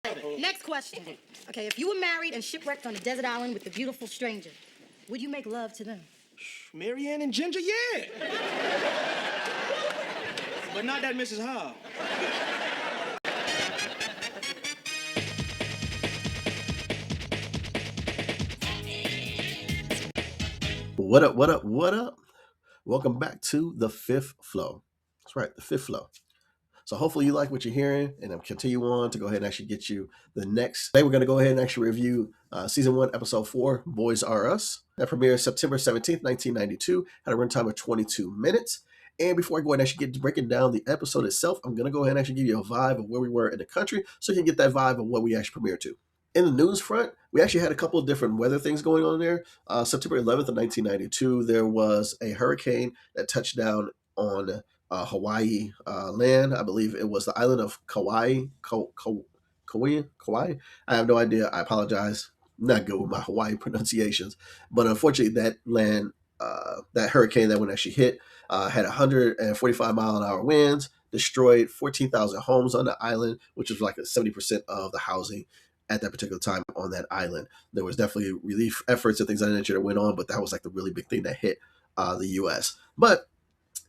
Next question. Okay, if you were married and shipwrecked on a desert island with a beautiful stranger, would you make love to them? Marianne and Ginger, yeah. But not that Mrs. Howe. What up, what up, what up? Welcome back to The Fifth Flow. That's right, The Fifth Flow. So hopefully you like what you're hearing, and I'm continue on to go ahead and actually get you the next. Today we're going to go ahead and actually review Season 1, Episode 4, Boyz R Us. That premiered September 17th, 1992, had a runtime of 22 minutes. And before I go ahead and actually get to breaking down the episode itself, I'm going to go ahead and actually give you a vibe of where we were in the country so you can get that vibe of what we actually premiered to. In the news front, we actually had a couple of different weather things going on there. September 11th of 1992, there was a hurricane that touched down on Hawaii land. I believe it was the island of Kauai. Kauai? I have no idea. I apologize. I'm not good with my Hawaii pronunciations. But unfortunately, that land, that hurricane that one actually hit, had 145-mile-an-hour winds, destroyed 14,000 homes on the island, which is like 70% of the housing at that particular time on that island. There was definitely relief efforts and things of that nature that went on, but that was like the really big thing that hit the U.S. But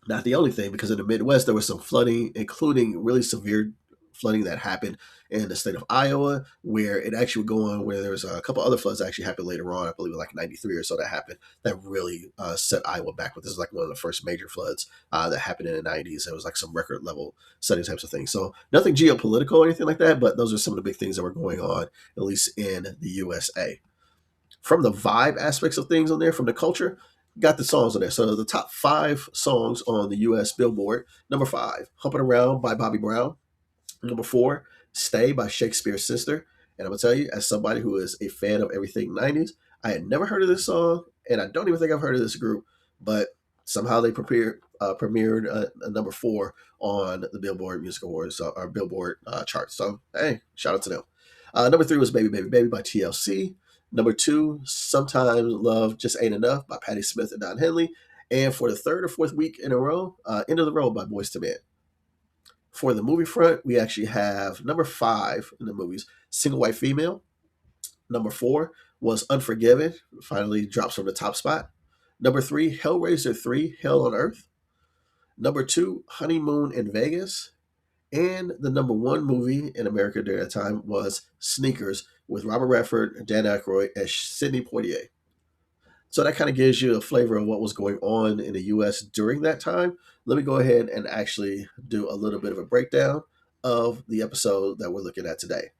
not the only thing, because in the Midwest, there was some flooding, including really severe flooding that happened in the state of Iowa, where it actually would go on, where there was a couple other floods that actually happened later on. I believe it was like 93 or so that happened that really set Iowa back. But this is like one of the first major floods that happened in the 90s. It was like some record level setting types of things. So nothing geopolitical or anything like that, but those are some of the big things that were going on, at least in the USA. From the vibe aspects of things on there, from the culture, got the songs on there. So the top 5 songs on the U.S. Billboard. Number 5, Humping Around by Bobby Brown. Number 4, Stay by Shakespears Sister. And I'm going to tell you, as somebody who is a fan of everything 90s, I had never heard of this song, and I don't even think I've heard of this group, but somehow they premiered a number 4 on the Billboard Music Awards, or Billboard charts. So, hey, shout out to them. Number 3 was Baby, Baby, Baby by TLC. Number 2, Sometimes Love Just Ain't Enough by Patti Smith and Don Henley. And for the 3rd or 4th week in a row, End of the Road by Boyz II Men. For the movie front, we actually have number 5 in the movies, Single White Female. Number 4 was Unforgiven, finally drops from the top spot. Number 3, Hellraiser 3, Hell on Earth. Number 2, Honeymoon in Vegas. And the number 1 movie in America during that time was Sneakers with Robert Redford, Dan Aykroyd, and Sidney Poitier. So that kind of gives you a flavor of what was going on in the U.S. during that time. Let me go ahead and actually do a little bit of a breakdown of the episode that we're looking at today.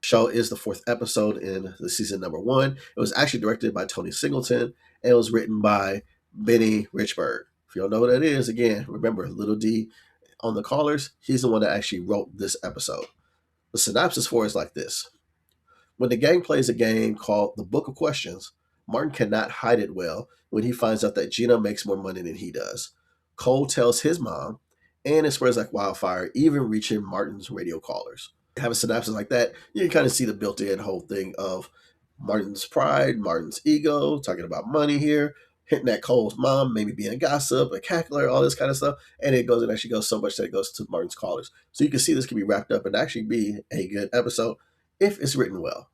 The show is the 4th episode in the season number 1. It was actually directed by Tony Singleton, and it was written by Benny Richburg. If you don't know what that is, again, remember, Little D on the callers, he's the one that actually wrote this episode. The synopsis for it is like this. When the gang plays a game called The Book of Questions, Martin cannot hide it well when he finds out that Gina makes more money than he does. Cole tells his mom, and it spreads like wildfire, even reaching Martin's radio callers. Have a synopsis like that, you can kind of see the built-in whole thing of Martin's pride, Martin's ego, talking about money here, hitting at Cole's mom, maybe being a gossip, a cackler, all this kind of stuff. And it goes and actually goes so much that it goes to Martin's callers. So you can see this can be wrapped up and actually be a good episode if it's written well.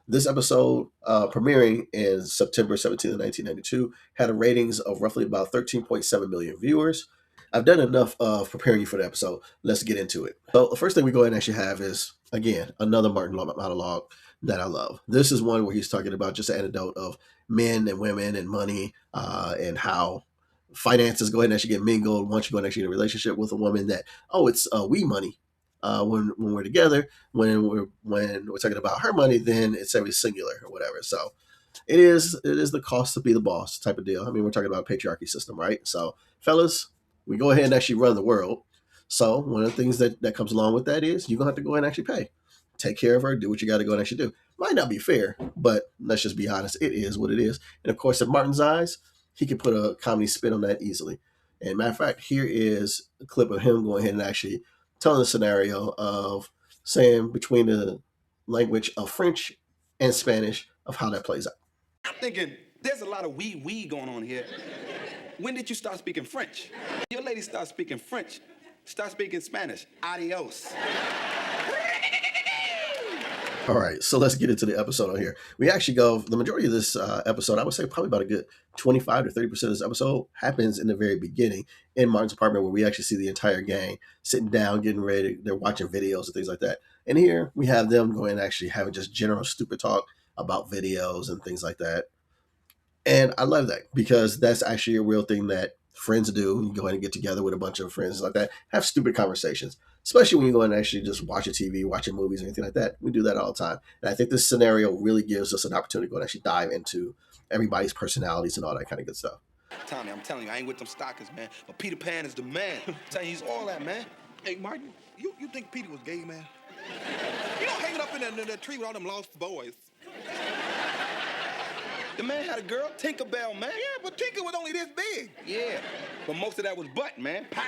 This episode, premiering in September 17th, 1992, had a ratings of roughly about 13.7 million viewers. I've done enough of preparing you for the episode. Let's get into it. So the first thing we go ahead and actually have is, again, another Martin monologue that I love. This is one where he's talking about just an anecdote of men and women and money, and how finances go ahead and actually get mingled once you go and actually get in a relationship with a woman that, it's we money. When we're together, when we're talking about her money, then it's every singular or whatever. So it is the cost to be the boss type of deal. I mean, we're talking about a patriarchy system, right? So fellas, we go ahead and actually run the world. So one of the things that comes along with that is you're gonna have to go ahead and actually pay. Take care of her, do what you gotta go and actually do. Might not be fair, but let's just be honest, it is what it is. And of course, in Martin's eyes, he can put a comedy spin on that easily. And matter of fact, here is a clip of him going ahead and actually telling the scenario of saying between the language of French and Spanish of how that plays out. I'm thinking there's a lot of we going on here. When did you start speaking French? Your lady start speaking French. Start speaking Spanish. Adios. All right, so let's get into the episode on here. We actually go, the majority of this episode, I would say probably about a good 25 to 30% of this episode happens in the very beginning in Martin's apartment, where we actually see the entire gang sitting down, getting ready. They're watching videos and things like that. And here we have them going and actually having just general stupid talk about videos and things like that. And I love that because that's actually a real thing that friends do. You go ahead and get together with a bunch of friends like that, have stupid conversations, especially when you go and actually just watching TV, watching movies, or anything like that. We do that all the time. And I think this scenario really gives us an opportunity to go and actually dive into everybody's personalities and all that kind of good stuff. Tommy, I'm telling you, I ain't with them stalkers, man. But Peter Pan is the man. I'm telling you, he's all that, man. Hey, Martin, you think Peter was gay, man? You know, hanging up in that tree with all them lost boys. The man had a girl, Tinkerbell, man. Yeah, but Tinker was only this big. Yeah, but most of that was butt, man. Pow.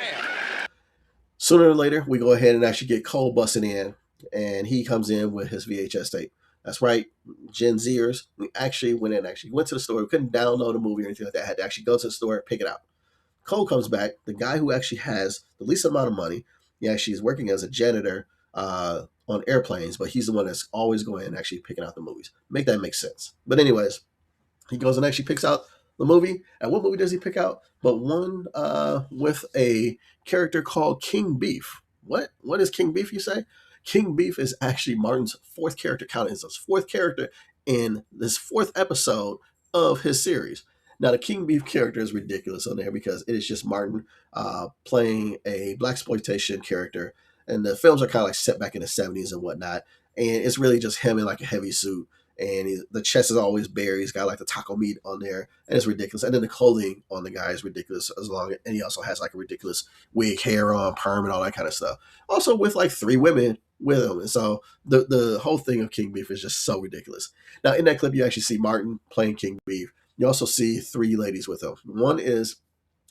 Sooner or later, we go ahead and actually get Cole busting in, and he comes in with his VHS tape. That's right, Gen Zers. We actually went to the store. We couldn't download a movie or anything like that. I had to actually go to the store and pick it out. Cole comes back, the guy who actually has the least amount of money. He actually is working as a janitor on airplanes, but he's the one that's always going and actually picking out the movies. Make that make sense. But anyways, he goes and actually picks out the movie. And what movie does he pick out? But one with a character called King Beef. What? What is King Beef, you say? King Beef is actually Martin's fourth character, counting as his fourth character in this fourth episode of his series. Now, the King Beef character is ridiculous on there because it is just Martin playing a blaxploitation character. And the films are kind of like set back in the 70s and whatnot. And it's really just him in like a heavy suit. And the chest is always bare. He's got like the taco meat on there, and it's ridiculous. And then the clothing on the guy is ridiculous and he also has like a ridiculous wig, hair on, perm, and all that kind of stuff. Also with like 3 women with him, and so the whole thing of King Beef is just so ridiculous. Now in that clip, you actually see Martin playing King Beef. You also see 3 ladies with him. One is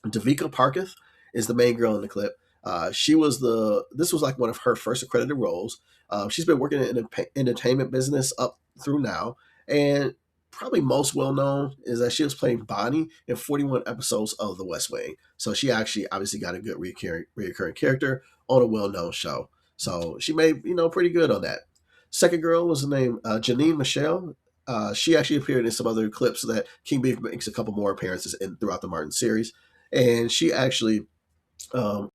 Davika Parketh, is the main girl in the clip. This was like one of her first accredited roles. She's been working in the entertainment business up through now, and probably most well known is that she was playing Bonnie in 41 episodes of The West Wing. So she actually obviously got a good reoccurring character on a well-known show. So she made pretty good on that. Second girl was named Janine Michelle. She actually appeared in some other clips that King Beef makes a couple more appearances in throughout the Martin series, and she actually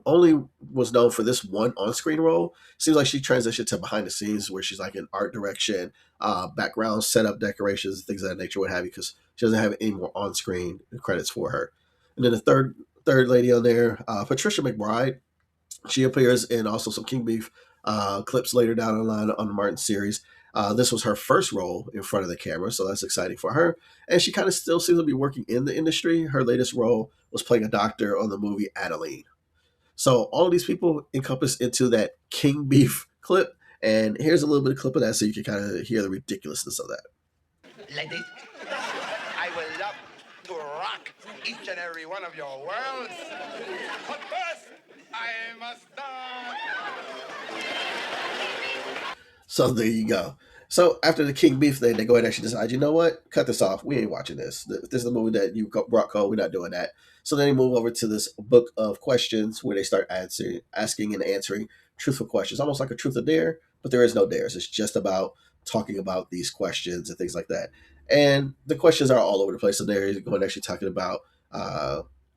only was known for this one on-screen role. Seems like she transitioned to behind the scenes where she's like in art direction, background setup, decorations, things of that nature, what have you, because she doesn't have any more on-screen credits for her. And then the third lady on there, Patricia McBride. She appears in also some King Beef clips later down the line on the Martin series. This was her first role in front of the camera, so that's exciting for her. And she kind of still seems to be working in the industry. Her latest role was playing a doctor on the movie Adeline. So all of these people encompass into that King Beef clip. And here's a little bit of clip of that so you can kind of hear the ridiculousness of that. Ladies, I will love to rock each and every one of your worlds. But first, I must die. So there you go. So after the King Beef thing, they go ahead and actually decide, you know what? Cut this off. We ain't watching this. This is the movie that you brought, Cole. We're not doing that. So then they move over to this book of questions where they start asking and answering truthful questions, almost like a truth or dare, but there is no dares. It's just about talking about these questions and things like that. And the questions are all over the place. So they're going and actually talking about,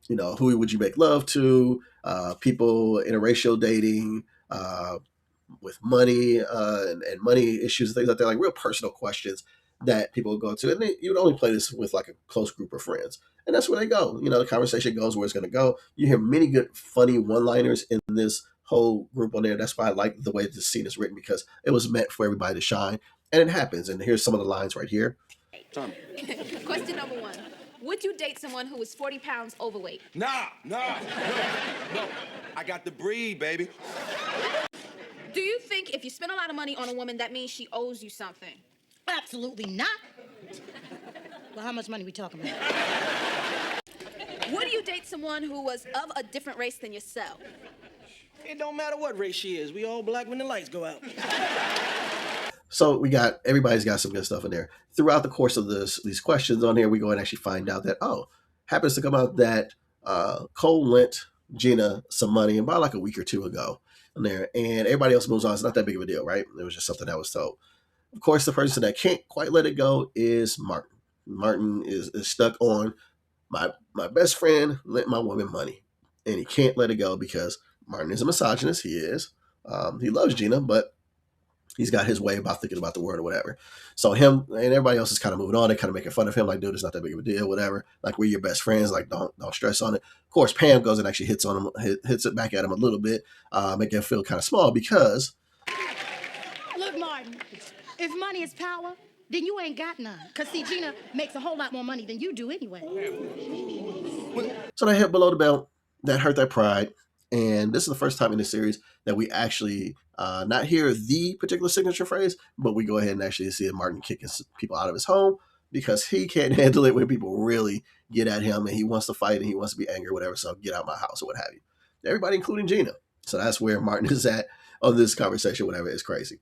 who would you make love to, people, interracial dating, with money and money issues and things like that, like real personal questions that people would go to. And you would only play this with like a close group of friends. And that's where they go. The conversation goes where it's going to go. You hear many good, funny one-liners in this whole group on there. That's why I like the way this scene is written, because it was meant for everybody to shine. And it happens. And here's some of the lines right here. Tommy. Question number 1. Would you date someone who was 40 pounds overweight? No. I got the breed, baby. Do you think if you spend a lot of money on a woman, that means she owes you something? Absolutely not. Well, how much money we talking about? Would you date someone who was of a different race than yourself? It don't matter what race she is. We all black when the lights go out. So everybody's got some good stuff in there. Throughout the course of these questions on here, we go and actually find out that, happens to come out that Cole lent Gina some money about like a week or two ago in there, and everybody else moves on. It's not that big of a deal, right? It was just something that was told. Of course, the person that can't quite let it go is Martin. Martin is stuck on my best friend lent my woman money, and he can't let it go because Martin is a misogynist. He is. He loves Gina, but he's got his way about thinking about the word or whatever. So him and everybody else is kind of moving on. They're kind of making fun of him, like, dude, it's not that big of a deal, whatever. Like, we're your best friends. Like, don't stress on it. Of course, Pam goes and actually hits it back at him a little bit, making him feel kind of small because. Look, Martin, if money is power, then you ain't got none. Because, see, Gina makes a whole lot more money than you do anyway. So that hit below the belt. That hurt their pride. And this is the first time in the series that we actually not hear the particular signature phrase, but we go ahead and actually see Martin kicking people out of his home because he can't handle it when people really get at him and he wants to fight and he wants to be angry or whatever. So get out of my house or what have you. Everybody, including Gina. So that's where Martin is at on this conversation, whatever. It's crazy.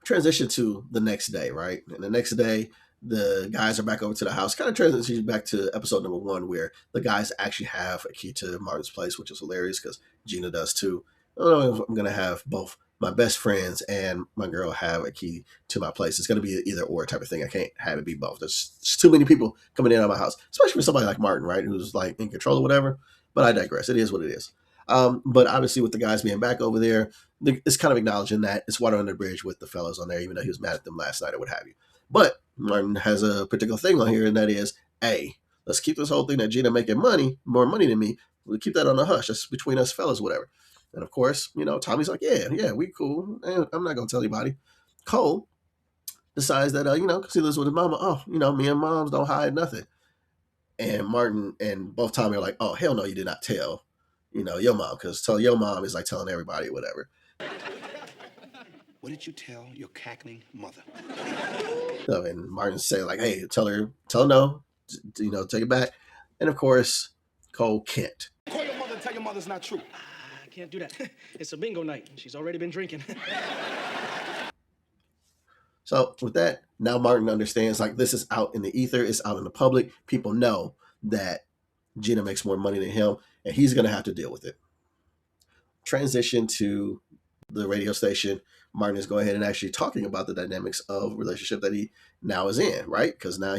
Transition to the next day, right? And the next day, the guys are back over to the house. Kind of transitions back to episode number 1, where the guys actually have a key to Martin's place, which is hilarious because Gina does too. I don't know if I'm going to have both my best friends and my girl have a key to my place. It's going to be an either or type of thing. I can't have it be both. There's too many people coming in on my house, especially for somebody like Martin, right? Who's like in control or whatever. But I digress. It is what it is. But obviously with the guys being back over there, it's kind of acknowledging that it's water under the bridge with the fellas on there, even though he was mad at them last night or what have you. But Martin has a particular thing on here, and that is, hey, let's keep this whole thing that Gina making more money than me. We'll keep that on the hush. That's between us fellas, whatever. And of course, Tommy's like, yeah, we cool. And I'm not going to tell anybody. Cole decides that, because he lives with his mama, me and moms don't hide nothing. And Martin and both Tommy are like, oh, hell no, you did not tell, your mom, because tell your mom is like telling everybody or whatever. What did you tell your cackling mother? And Martin say like, hey, tell her no, take it back. And of course, Cole can't. Call your mother and tell your mother it's not true. I can't do that. It's a bingo night. She's already been drinking. So with that, now Martin understands like this is out in the ether, it's out in the public. People know that Gina makes more money than him, and he's going to have to deal with it. Transition to the radio station. Martin is going ahead and actually talking about the dynamics of relationship that he now is in, right? Because now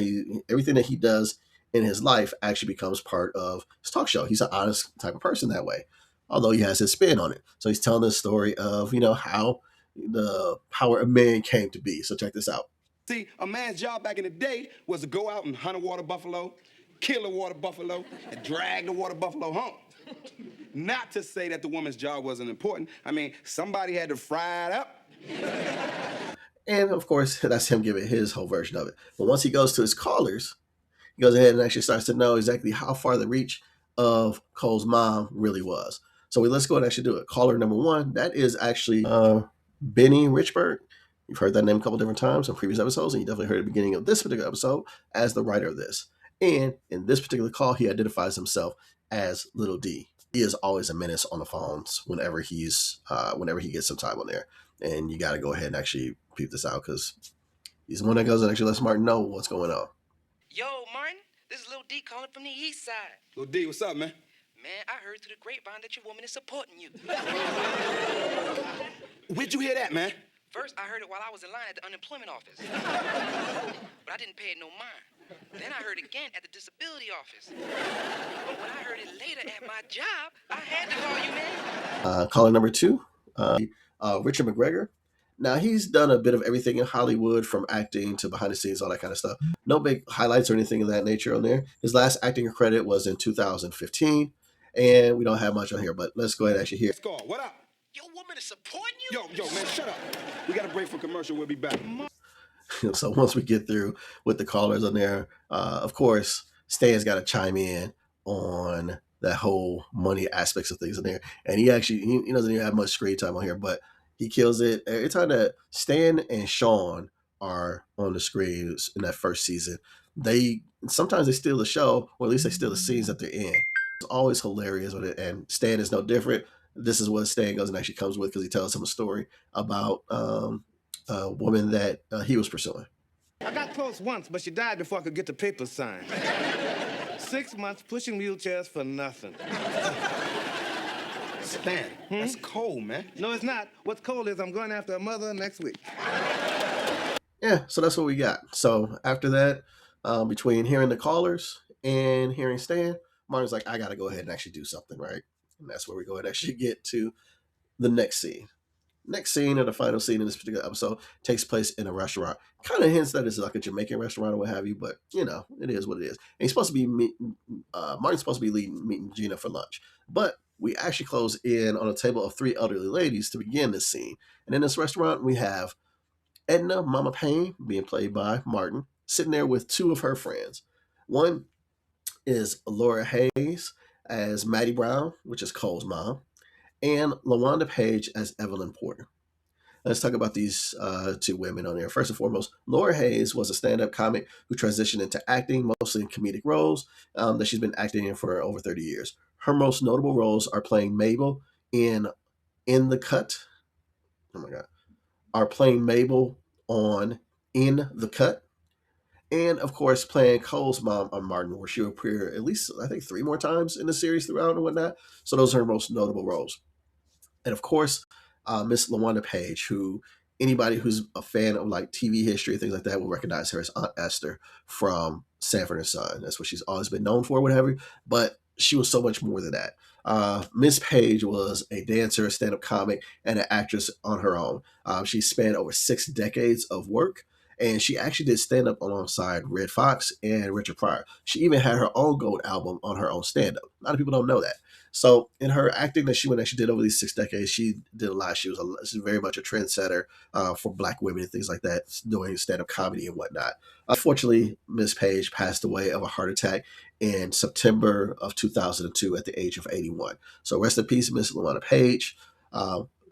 everything that he does in his life actually becomes part of his talk show. He's an honest type of person that way, although he has his spin on it. So he's telling the story of, how the power of man came to be. So check this out. See, a man's job back in the day was to go out and hunt a water buffalo, kill a water buffalo, and drag the water buffalo home. Not to say that the woman's job wasn't important. I mean, somebody had to fry it up. And of course, that's him giving his whole version of it. But once he goes to his callers, he goes ahead and actually starts to know exactly how far the reach of Cole's mom really was. So let's go and actually do it. Caller number 1, that is actually Benny Richburg. You've heard that name a couple different times in previous episodes, and you definitely heard at the beginning of this particular episode as the writer of this. And in this particular call, he identifies himself as Little D. He is always a menace on the phones whenever he gets some time on there. And you got to go ahead and actually peep this out because he's the one that goes and actually lets Martin know what's going on. Yo, Martin, this is Lil D calling from the east side. Lil D, what's up, man? Man, I heard through the grapevine that your woman is supporting you. Where'd you hear that, man? First, I heard it while I was in line at the unemployment office. But I didn't pay it no mind. Then I heard it again at the disability office. But when I heard it later at my job, I had to call you, man. Caller number 2, Richard McGregor. Now, he's done a bit of everything in Hollywood, from acting to behind the scenes, all that kind of stuff. No big highlights or anything of that nature on there. His last acting credit was in 2015, and we don't have much on here, but let's go ahead and actually hear. Let's go. What up? Your woman is supporting you? Yo, man, shut up. We got a break for commercial. We'll be back. So once we get through with the callers on there, of course, Stan's got to chime in on that whole money aspects of things in there. And he doesn't even have much screen time on here, but he kills it. Every time that Stan and Sean are on the screen in that first season, sometimes they steal the show, or at least they steal the scenes that they're in. It's always hilarious with it, and Stan is no different. This is what Stan goes and actually comes with because he tells him a story about a woman that he was pursuing. I got close once, but she died before I could get the papers signed. 6 months pushing wheelchairs for nothing. Stan, that's cold, man. No, it's not. What's cold is I'm going after a mother next week. Yeah, so that's what we got. So after that, between hearing the callers and hearing Stan, Martin's like, I got to go ahead and actually do something, right? And that's where we go and actually get to the next scene. Next scene, or the final scene in this particular episode, takes place in a restaurant. Kind of hints that it's like a Jamaican restaurant or what have you, but you know, it is what it is. And he's supposed to be Martin's supposed to be meeting Gina for lunch, but we actually close in on a table of three elderly ladies to begin this scene. And in this restaurant, we have Edna Mama Payne, being played by Martin, sitting there with two of her friends. One is Laura Hayes as Maddie Brown, which is Cole's mom, and LaWanda Page as Evelyn Porter. Let's talk about these two women on there. First and foremost, Laura Hayes was a stand-up comic who transitioned into acting, mostly in comedic roles that she's been acting in for over 30 years. Her most notable roles are playing Mabel in the Cut. Oh my God. Are playing Mabel on In the Cut. And of course, playing Cole's mom on Martin, where she'll appear at least, I think, 3 more times in the series throughout and whatnot. So those are her most notable roles. And of course, Miss LaWanda Page, who anybody who's a fan of like TV history, things like that, will recognize her as Aunt Esther from Sanford and Son. That's what she's always been known for, whatever. But she was so much more than that. Miss Page was a dancer, stand-up comic, and an actress on her own. She spanned over 6 decades of work, and she actually did stand-up alongside Red Fox and Richard Pryor. She even had her own gold album on her own stand-up. A lot of people don't know that. So in her acting that she did over these 6 decades, she did a lot. She's very much a trendsetter for Black women and things like that, doing stand-up comedy and whatnot. Unfortunately, Miss Page passed away of a heart attack in September of 2002 at the age of 81. So rest in peace, Miss LaWanda Page,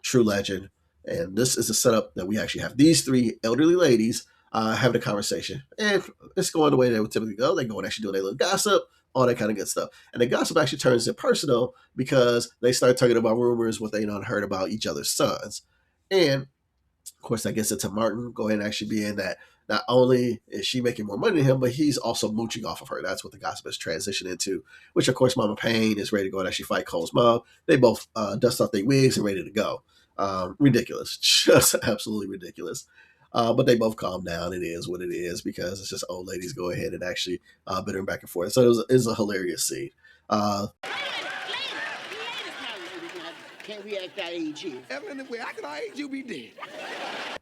true legend. And this is a setup that we actually have these three elderly ladies having a conversation. And it's going the way they would typically go. They go and actually do their little gossip, all that kind of good stuff. And the gossip actually turns it personal because they start talking about rumors, what they heard about each other's sons. And of course, that gets into Martin going and actually being that not only is she making more money than him, but he's also mooching off of her. That's what the gossip is transitioning into, which of course Mama Payne is ready to go and actually fight Cole's mom. They both dust off their wigs and ready to go. Ridiculous. Just absolutely ridiculous. But they both calm down. It is what it is because it's just old ladies go ahead and actually bitter back and forth. So it was a hilarious scene. Can't we act that age here? Evelyn, if we acted our age, you be dead.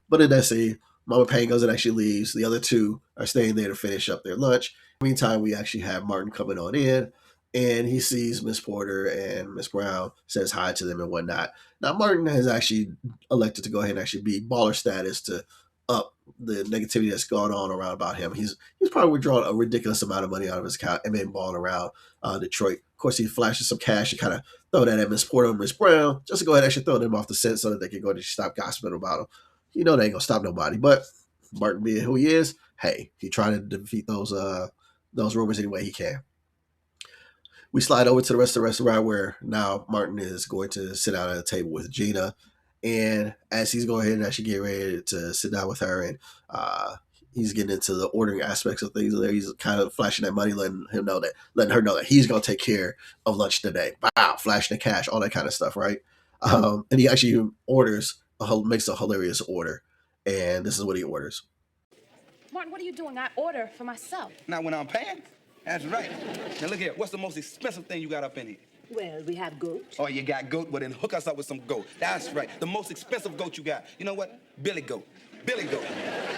But in that scene, Mama Payne goes and actually leaves. The other two are staying there to finish up their lunch. Meantime, we actually have Martin coming on in, and he sees Miss Porter and Miss Brown, says hi to them and whatnot. Now, Martin has actually elected to go ahead and actually be baller status to up the negativity that's gone on around about him. He's probably withdrawn a ridiculous amount of money out of his account and been balling around Detroit. Of course, he flashes some cash and kind of throw that at Miss Porter and Miss Brown just to go ahead and actually throw them off the scent so that they can go ahead and stop gossiping about him. You know they ain't gonna stop nobody. But Martin being who he is, hey, he trying to defeat those rumors any way he can. We slide over to the rest of the restaurant where now Martin is going to sit down at a table with Gina. And as he's going ahead and actually get ready to sit down with her and he's getting into the ordering aspects of things there, he's kind of flashing that money, letting her know that he's going to take care of lunch today. Wow, flashing the cash, all that kind of stuff, right? And he actually makes a hilarious order. And this is what he orders. Martin, what are you doing? I order for myself. Now, when I'm paying, that's right. Now, look here. What's the most expensive thing you got up in here? Well, we have goat. Oh, you got goat? Well, then hook us up with some goat. That's right. The most expensive goat you got. You know what? Billy goat. Billy goat.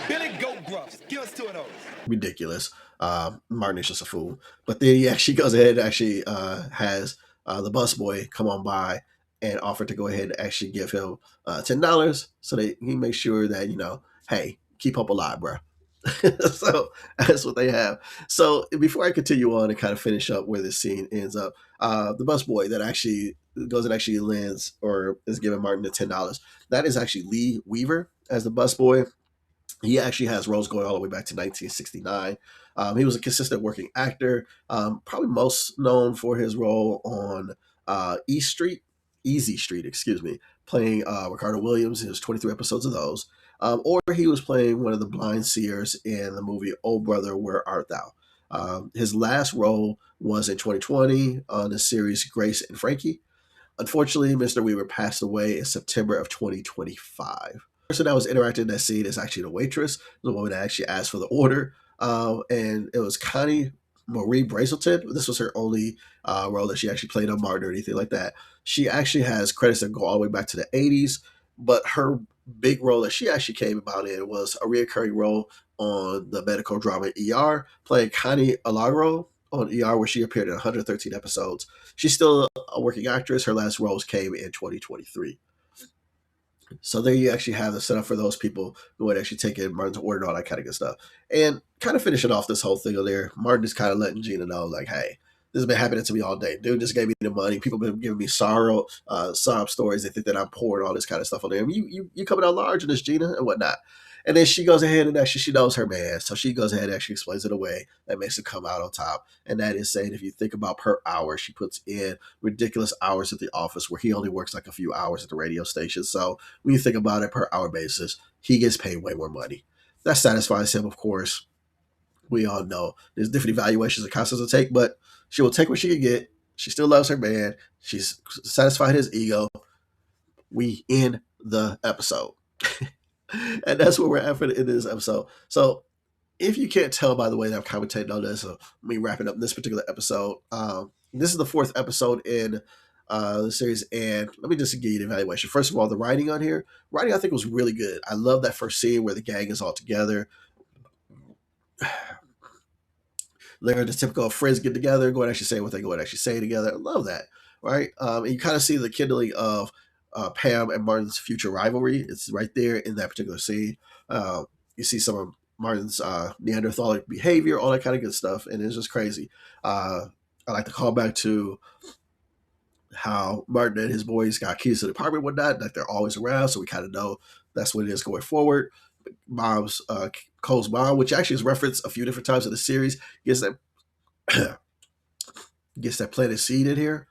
Billy goat gruffs. Give us 2 of those. Ridiculous. Martin is just a fool. But then he actually goes ahead and actually has the busboy come on by and offer to go ahead and actually give him $10 so that he makes sure that, hey, keep hope alive, bro. So that's what they have. So before I continue on and kind of finish up where this scene ends up, the busboy that actually goes and actually lends or is giving Martin the $10, that is actually Lee Weaver as the busboy. He actually has roles going all the way back to 1969. He was a consistent working actor, probably most known for his role on Easy Street, playing Ricardo Williams. There's 23 episodes of those. Or he was playing one of the blind seers in the movie Oh Brother, Where Art Thou? His last role was in 2020 on the series Grace and Frankie. Unfortunately, Mr. Weaver passed away in September of 2025. person that was interacting in that scene is actually the waitress, the woman that actually asked for the order. And it was Connie Marie Brazelton. This was her only role that she actually played on Martin or anything like that. She actually has credits that go all the way back to the 80s, but her big role that she actually came about in was a reoccurring role on the medical drama ER, playing Connie Alagro on ER, where she appeared in 113 episodes. She's still a working actress. Her last roles came in 2023. So there you actually have the setup for those people who would actually take in Martin's order and all that kind of good stuff. And kind of finishing off this whole thing on there, Martin is kind of letting Gina know, like, hey, this has been happening to me all day. Dude just gave me the money. People have been giving me sob stories. They think that I'm poor and all this kind of stuff on there. You coming out large in this, Gina, and whatnot. And then she goes ahead and actually, she knows her man. So she goes ahead and actually explains it away that makes it come out on top. And that is saying, if you think about per hour, she puts in ridiculous hours at the office where he only works like a few hours at the radio station. So when you think about it per hour basis, he gets paid way more money. That satisfies him, of course. We all know there's different evaluations and concepts to take, but she will take what she can get. She still loves her man. She's satisfied his ego. We end the episode. And that's where we're at for the end of this episode. So if you can't tell by the way that I'm commentating on this, me wrapping up this particular episode, this is the 4th episode in the series. And let me just give you an evaluation. First of all, the writing on here, I think was really good. I love that first scene where the gang is all together. They're the typical friends get together, go and actually say what they go and actually say together. I love that, right? And you kind of see the kindling of Pam and Martin's future rivalry. It's right there in that particular scene. You see some of Martin's Neanderthalic behavior, all that kind of good stuff, and it's just crazy. I like to call back to how Martin and his boys got keys to the apartment and whatnot, like they're always around, so we kind of know that's what it is going forward. Cole's mom, which actually is referenced a few different times in the series, gets that planted seed in here.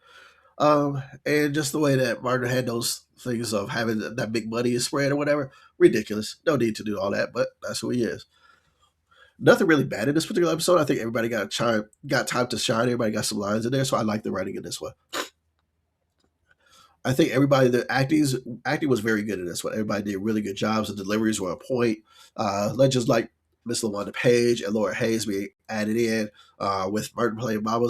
And just the way that Martin had those things of having that big money spread or whatever, ridiculous. No need to do all that, but that's who he is. Nothing really bad in this particular episode. I think everybody got time to shine. Everybody got some lines in there, so I like the writing in this one. I think the acting was very good in this one. Everybody did really good jobs. The deliveries were on point. Legends like Miss LaWanda Page and Laura Hayes being added in with Martin playing Mama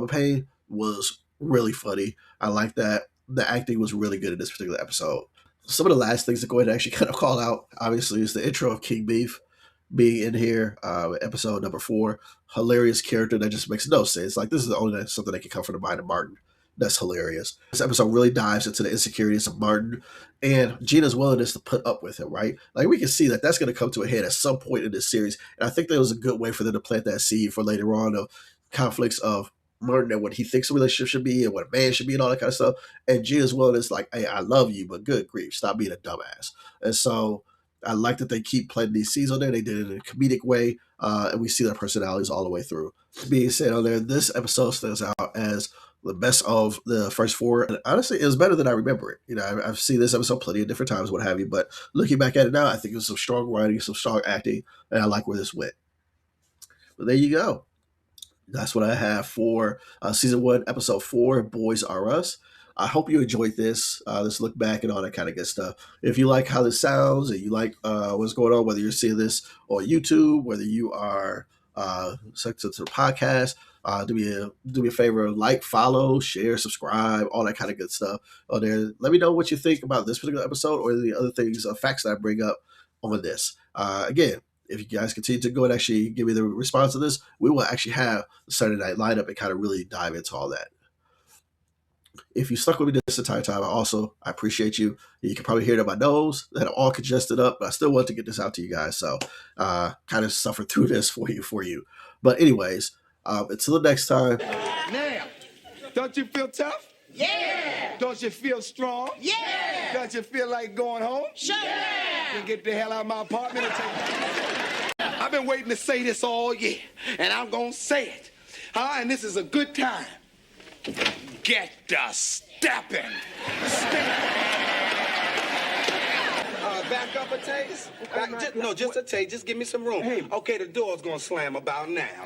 Payne was really funny. I like that. The acting was really good in this particular episode. Some of the last things to go ahead and actually kind of call out, obviously, is the intro of King Beef being in here, episode number 4. Hilarious character that just makes no sense. Like, this is the only something that can come from the mind of Martin. That's hilarious. This episode really dives into the insecurities of Martin and Gina's willingness to put up with him, right? Like, we can see that that's going to come to a head at some point in this series. And I think that was a good way for them to plant that seed for later on of conflicts of Martin and what he thinks a relationship should be and what a man should be and all that kind of stuff. And Gina's willingness, like, hey, I love you, but good grief, stop being a dumbass. And so I like that they keep planting these seeds on there. They did it in a comedic way, and we see their personalities all the way through. Being said on there, this episode stands out as the best of the first 4. And honestly, it was better than I remember it. You know, I've seen this episode plenty of different times, what have you. But looking back at it now, I think it was some strong writing, some strong acting, and I like where this went. But there you go. That's what I have for season 1, episode 4, Boyz R Us. I hope you enjoyed this look back and all that kind of good stuff. If you like how this sounds and you like what's going on, whether you're seeing this on YouTube, whether you are subscribed to the podcast, do me a favor, like, follow, share, subscribe, all that kind of good stuff on there. Let me know what you think about this particular episode or the other things, facts that I bring up on this. Again, if you guys continue to go and actually give me the response to this, we will actually have the Saturday night lineup and kind of really dive into all that. If you stuck with me this entire time, I appreciate you. You can probably hear it in my nose that I'm all congested up, but I still want to get this out to you guys. So kind of suffer through this for you. But anyways, until the next time. Now, don't you feel tough? Yeah! Don't you feel strong? Yeah! Don't you feel like going home? Sure! Then get the hell out of my apartment and take I've been waiting to say this all year, and I'm going to say it. And this is a good time. Get the stepping. Back up a taste? Just a taste. Just give me some room. Okay, the door's gonna slam about now.